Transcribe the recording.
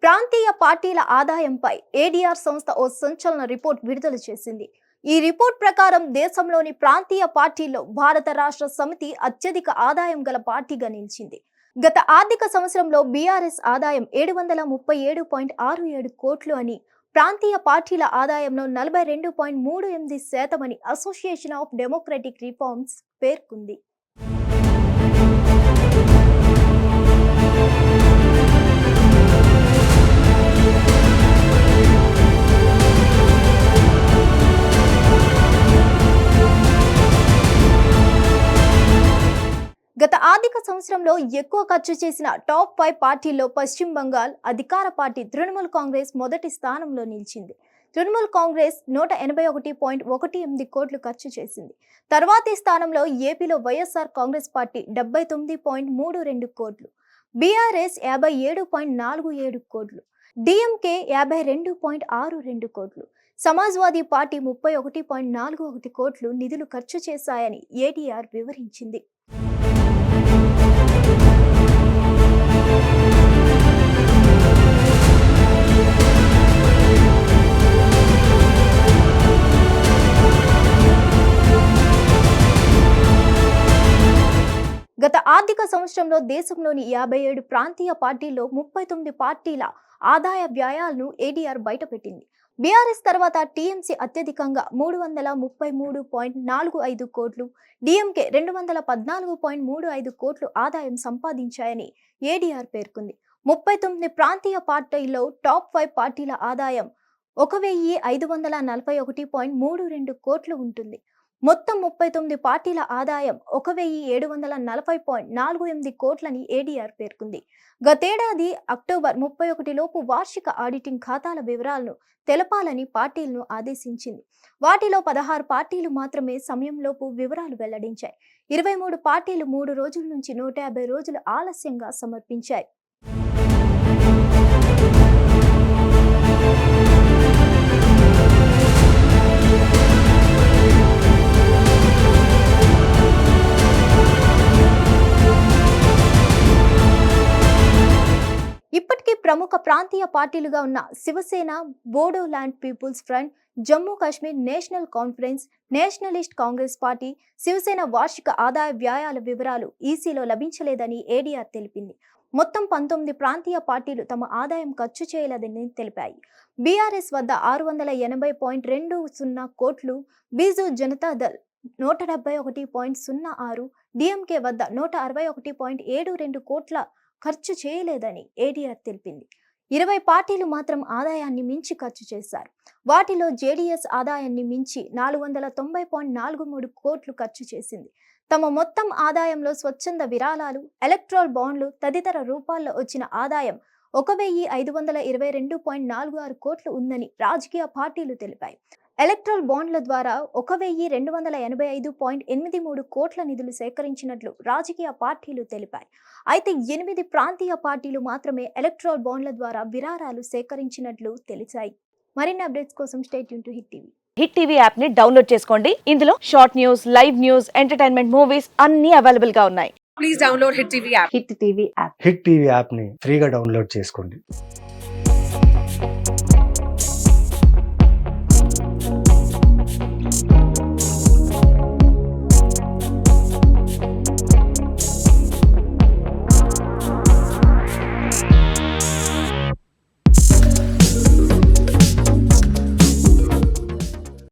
ప్రాంతీయ పార్టీల ఆదాయంపై ఏడీఆర్ సంస్థ ఓ సంచలన రిపోర్ట్ విడుదల చేసింది. ఈ రిపోర్ట్ ప్రకారం దేశంలోని ప్రాంతీయ పార్టీల్లో భారత రాష్ట్ర సమితి అత్యధిక ఆదాయం గల పార్టీగా నిలిచింది. గత ఆర్థిక సంవత్సరంలో బీఆర్ఎస్ ఆదాయం 737.67 కోట్లు అని, ప్రాంతీయ పార్టీల ఆదాయంలో 42.38% అని అసోసియేషన్ ఆఫ్ డెమోక్రటిక్ రిఫార్మ్స్ పేర్కొంది. గత ఆర్థిక సంవత్సరంలో ఎక్కువ ఖర్చు చేసిన టాప్ 5 పార్టీల్లో పశ్చిమ బంగాల్ అధికార పార్టీ తృణమూల్ కాంగ్రెస్ మొదటి స్థానంలో నిలిచింది. తృణమూల్ కాంగ్రెస్ 181.18 కోట్లు ఖర్చు చేసింది. తర్వాతి స్థానంలో ఏపీలో వైఎస్ఆర్ కాంగ్రెస్ పార్టీ 79.32 కోట్లు, బీఆర్ఎస్ 57.47 కోట్లు, డిఎంకే 52.62 కోట్లు, సమాజ్వాదీ పార్టీ 31.41 కోట్లు నిధులు ఖర్చు చేశాయని ఏడీఆర్ వివరించింది. గత ఆర్థిక సంవత్సరంలో దేశంలోని 57 ప్రాంతీయ పార్టీల్లో 39 పార్టీల ఆదాయ వ్యయాలను ఏడీఆర్ బయటపెట్టింది. బీఆర్ఎస్ తర్వాత టీఎంసీ అత్యధికంగా 333.45 కోట్లు, డిఎంకే 214.35 కోట్లు ఆదాయం సంపాదించాయని ఏడీఆర్ పేర్కొంది. 39 ప్రాంతీయ పార్టీల్లో టాప్ 5 పార్టీల ఆదాయం 1541.32 కోట్లు ఉంటుంది. మొత్తం 39 పార్టీల ఆదాయం 1740.48 కోట్లని ఏడీఆర్ పేర్కొంది. గతేడాది అక్టోబర్ 31 లోపు వార్షిక ఆడిటింగ్ ఖాతాల వివరాలను తెలపాలని పార్టీలను ఆదేశించింది. వాటిలో 16 పార్టీలు మాత్రమే సమయంలోపు వివరాలు వెల్లడించాయి. 23 పార్టీలు 3 రోజుల నుంచి 150 రోజులు ఆలస్యంగా సమర్పించాయి. ఇప్పటికీ ప్రముఖ ప్రాంతీయ పార్టీలుగా ఉన్న Shiv Sena, Bodoland peoples front, Jammu Kashmir national conference, nationalist Congress party, Shiv Sena వార్షిక ఆదాయ వ్యయాల వివరాలు ఈసీలో లభించలేదని ఏడీఆర్ తెలిపింది. మొత్తం 19 ప్రాంతీయ పార్టీలు తమ ఆదాయం ఖర్చు చేయలేదని తెలిపాయి. బీఆర్ఎస్ వద్ద 680.20 కోట్లు, బీజూ జనతాదళ్ 171.06, డిఎంకే వద్ద 161.72 కోట్ల ఖర్చు చేయలేదని ఏడీఆర్ తెలిపింది. 20 పార్టీలు మాత్రం ఆదాయాన్ని మించి ఖర్చు చేశారు. వాటిలో జేడీఎస్ ఆదాయాన్ని మించి 490.43 కోట్లు ఖర్చు చేసింది. తమ మొత్తం ఆదాయంలో స్వచ్ఛంద విరాళాలు, ఎలక్ట్రల్ బాండ్లు తదితర రూపాల్లో వచ్చిన ఆదాయం 1522.46 కోట్లు ఉందని రాజకీయ పార్టీలు తెలిపాయి. ఎలక్ట్రల్ బాండ్ల ద్వారా 1285.83 కోట్ల నిధులు సేకరించినట్లు రాజకీయ పార్టీలు తెలిపాయి. అయితే 8 ప్రాంతీయ పార్టీలు మాత్రమే ఎలక్ట్రల్ బాండ్ల ద్వారా విరాళాలు సేకరించినట్లు తెలిసాయి. మరిన్ని అప్డేట్స్ కోసం stay tune to hit TV. Hit TV app ని డౌన్లోడ్ చేసుకోండి. ఇందులో short news, live news, entertainment movies అన్ని అవైలబుల్ గా ఉన్నాయి. Please download hit TV app. Hit TV app. Hit TV app ని ఫ్రీగా డౌన్లోడ్ చేసుకోండి.